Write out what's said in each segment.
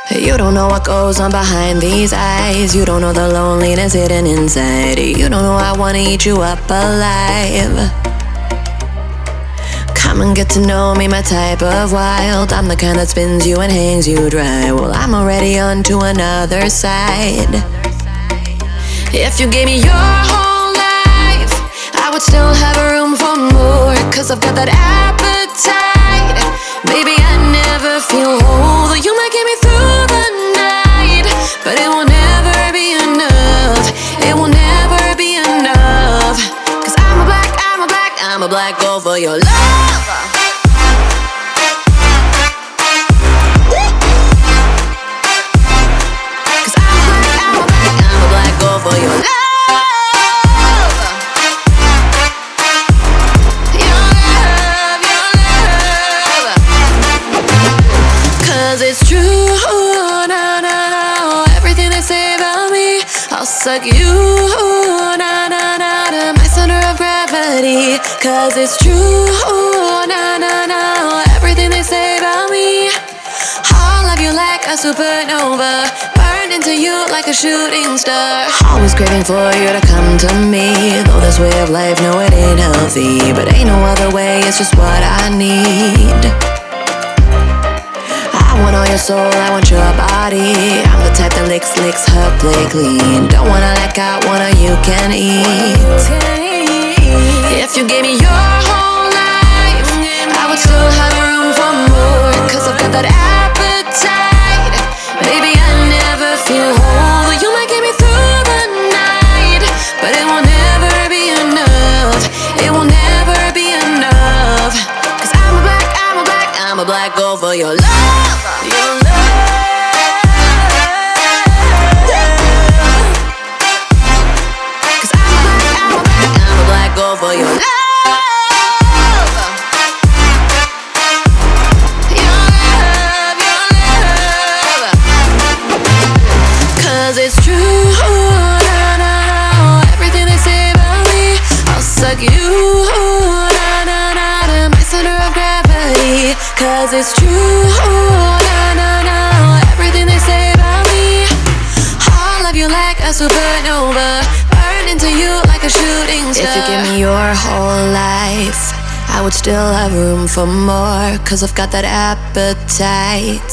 You don't know what goes on behind these eyes. You don't know the loneliness hidden inside. You don't know I wanna eat you up alive. Come and get to know me, my type of wild. I'm the kind that spins you and hangs you dry. Well, I'm already on to another side. If you gave me your whole life, I would still have room for more. Cause I've got that appetite. Baby, I never feel whole. You might get me through the night, but it will never be enough. It will never be enough. Cause I'm a black gold for your love. Cause I'm a black gold for your love. It's true, na na na. Everything they say about me, I'll suck you, na na na, my center of gravity. Cause it's true, na na na. Everything they say about me, I'll love you like a supernova, burned into you like a shooting star. Always craving for you to come to me. Though this way of life, no, it ain't healthy, but ain't no other way, it's just what I need. I want all your soul, I want your body. I'm the type that licks her plate clean. Don't wanna let out, wanna you can eat. If you gave me your whole life, I would still have room for more. Cause I've got that appetite. Baby, I never feel whole. You might get me through the night, but it will never be enough. It will never be enough. Cause I'm a black gold for your love. For your love, your love. Cause it's true, na na. Everything they say about me, I'll suck you, na na na, my center of gravity. Cause it's true, na na na. Everything they say about me, I'll love you like a supernova, into you like a shooting star. If you give me your whole life, I would still have room for more. Cause I've got that appetite.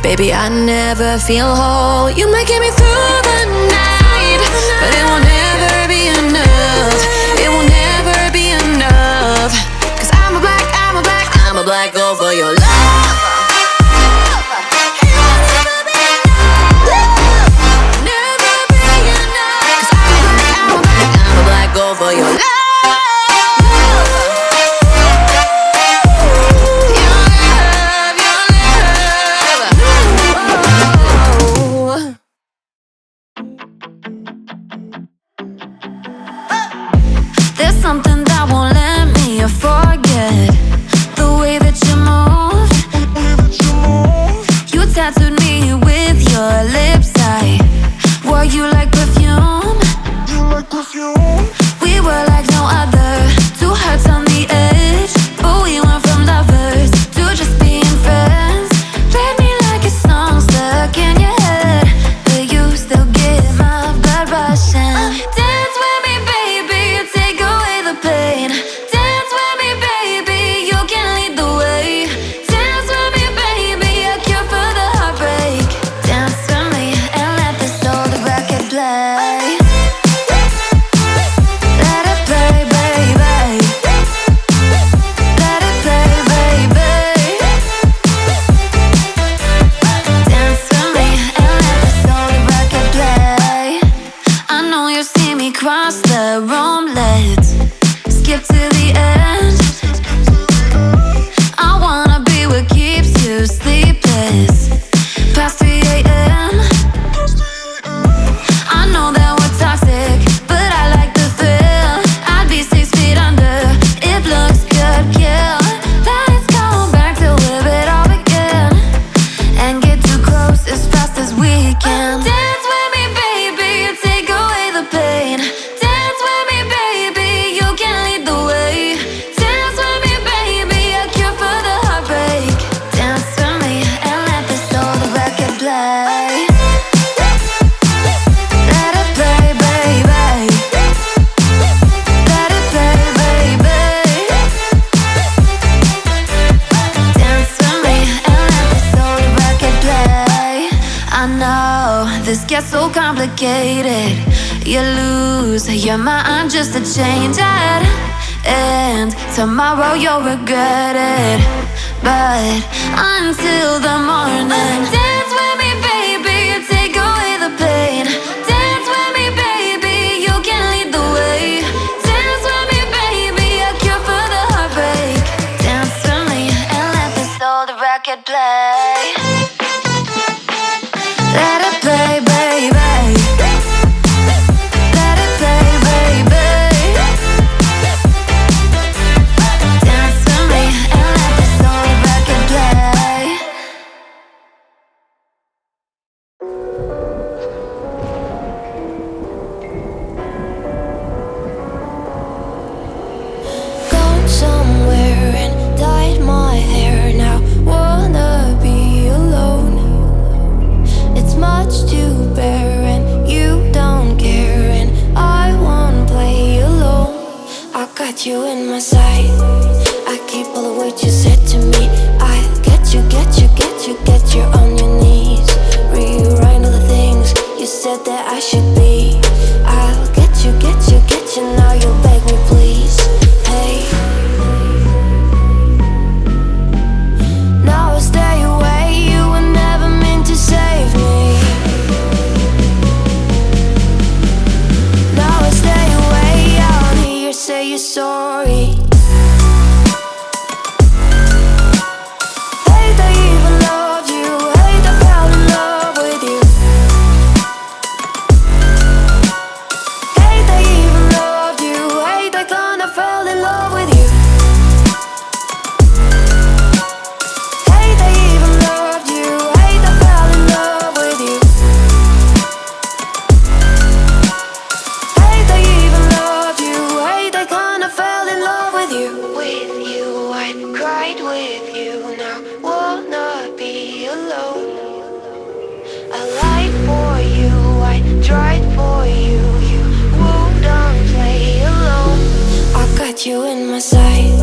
Baby, I never feel whole. You might get me through the night, but it will never be enough. It will never be enough. Cause I'm a black gold for your love. Go for your love. There's something that won't let me forget the way that you move. this gets so complicated. You lose your mind just to change it, and tomorrow you'll regret it. But until the morning, dance with me, baby, take away the pain. Dance with me, baby, you can lead the way. Dance with me, baby, a cure for the heartbreak. Dance with me and let this old record play. Let it play, baby. Let it play, baby. Dance with me and let this old record play. Gone somewhere and dyed my hair now. Wanna be alone. It's much to bear and you don't care, and I won't play alone. I got you in my sight. I keep all the words you said to me. I get you, get you, get you, get you on your knees. Rewrite all the things you said that I should be. I'll get you, get you, get you. Now you beg me please. Hey, now I stay away. You were never meant to save me. Now I stay away. I wanna hear you say you're sorry. Hate I even loved you. Hate I fell in love with you. Hate I even loved you. Hate I kinda fell in love with you. Hate I even loved you. Hate I fell in love with you. Hate I even loved you. Hate I kinda fell in love with you. With you, I cried with you. Now wanna be alone. I lied for you, I tried for you. You wouldn't play alone. I got you in my sight.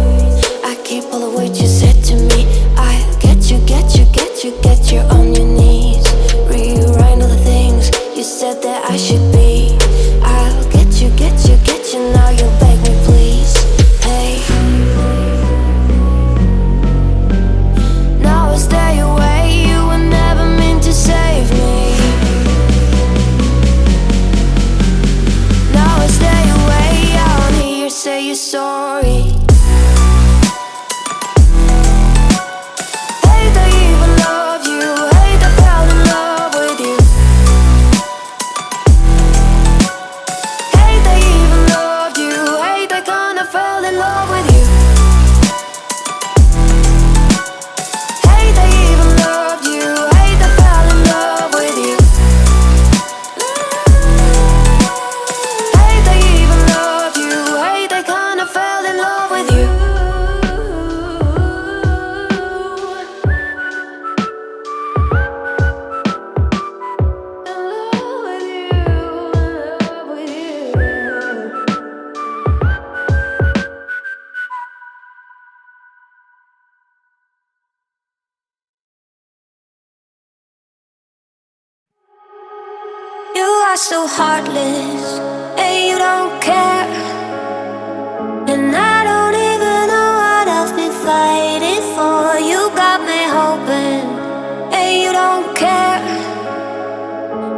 I keep all the words you said to me. I get you, get you, get you, get you on your knees. Rewrite all the things you said that I should be. I'll get you, get you, get you. Now you beg me please. Hey, now I stay away. You were never meant to save me. Now I stay away. I wanna hear you say you're sorry. Hate I even loved you. Hate I fell in love with you. Hate I even loved you. Hate I kinda fell in love with you. Hate I even loved you. Hate I fell in love with you. Hate I even loved you. Hate I kinda fell in love with you. You are so heartless, and you don't care. And I don't even know what I've been fighting for. You got me hoping, and you don't care.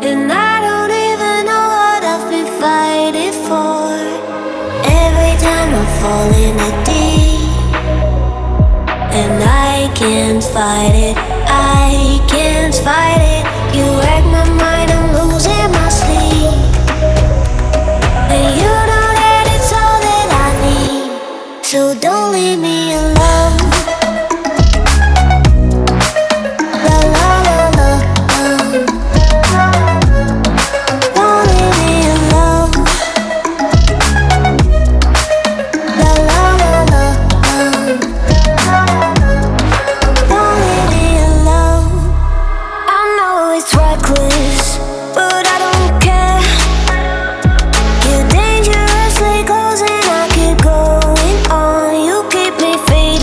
And I don't even know what I've been fighting for. Every time I fall in a deep, and I can't fight it, I can't fight it. You wreck my mind, I'm losing my sleep. And you know that it's all that I need, so don't leave me alone. La la la la, don't leave me alone. La la la la, don't leave me alone. I know it's reckless, but I don't care. You're dangerously close and I keep going on. You keep me free.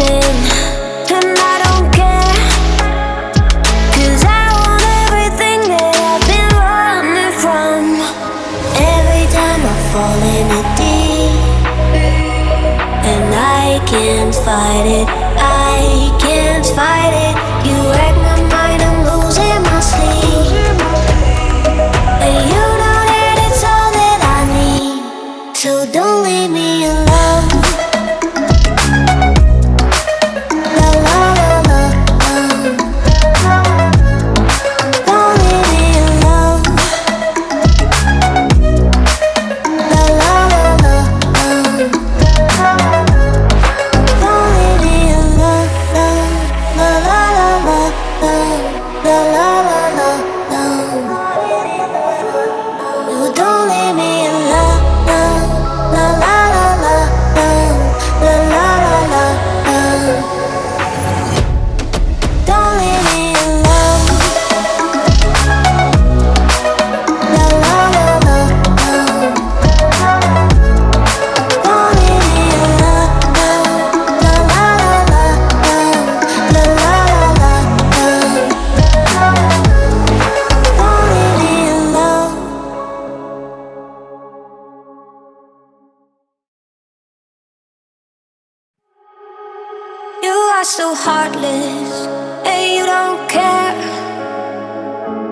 heartless, and you don't care.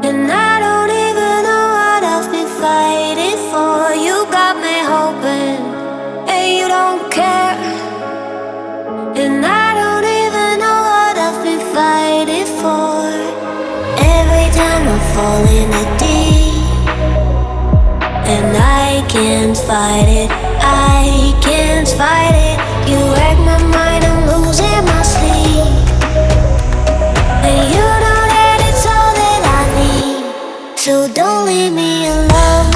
And I don't even know what I've been fighting for. You got me hoping, and you don't care. And I don't even know what I've been fighting for. Every time I fall in the deep, and I can't fight it, I can't fight it. You wreck my mind, I'm losing my sleep. And you know that it's all that I need, so don't leave me alone.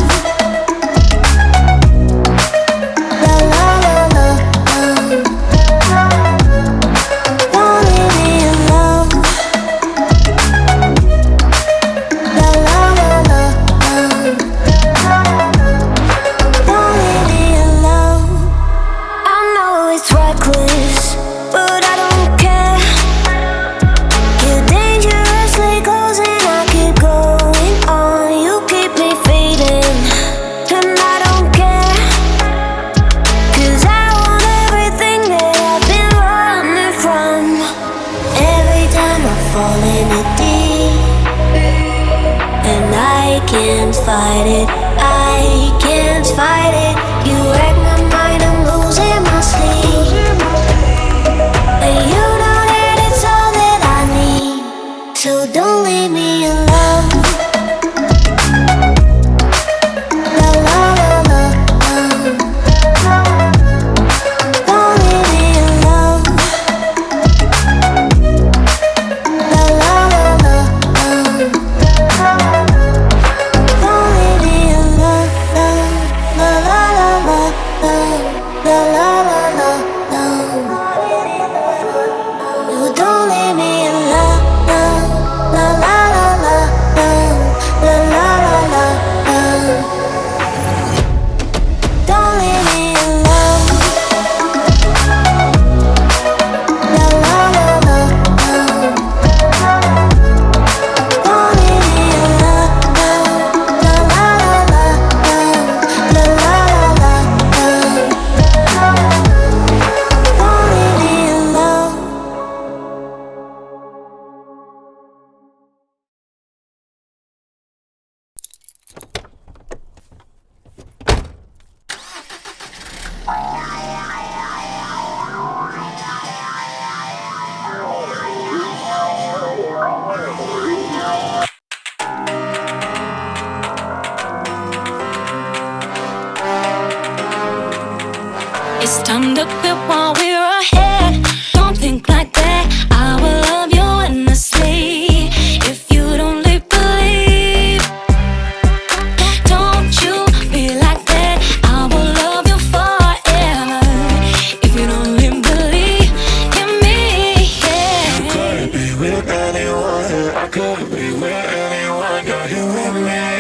La la la la, don't leave me alone. La la la la, don't leave me alone. I know it's reckless, but I don't care. You're dangerously close and I keep going on. You keep me fading, and I don't care. 'Cause I want everything that I've been running from. Every time I fall in the deep, and I can't fight it, I can't fight it. You wreck my mind, I'm losing my sleep. And you know that it's all that I need, so don't leave me alone. La la la la, don't leave me alone. La la la la, don't leave me alone. La la la la, la la la la, no, don't leave me alone. La la la la, la la la la, don't leave me alone. La la la la, don't leave me alone. La la la la, la la la la, don't leave me alone. It's time to quit while we're ahead. Don't think like that. I will love you endlessly. If you don't believe, don't you be like that. I will love you forever. If you don't believe in me, yeah. You couldn't be with anyone, I couldn't be with anyone. Got you with me.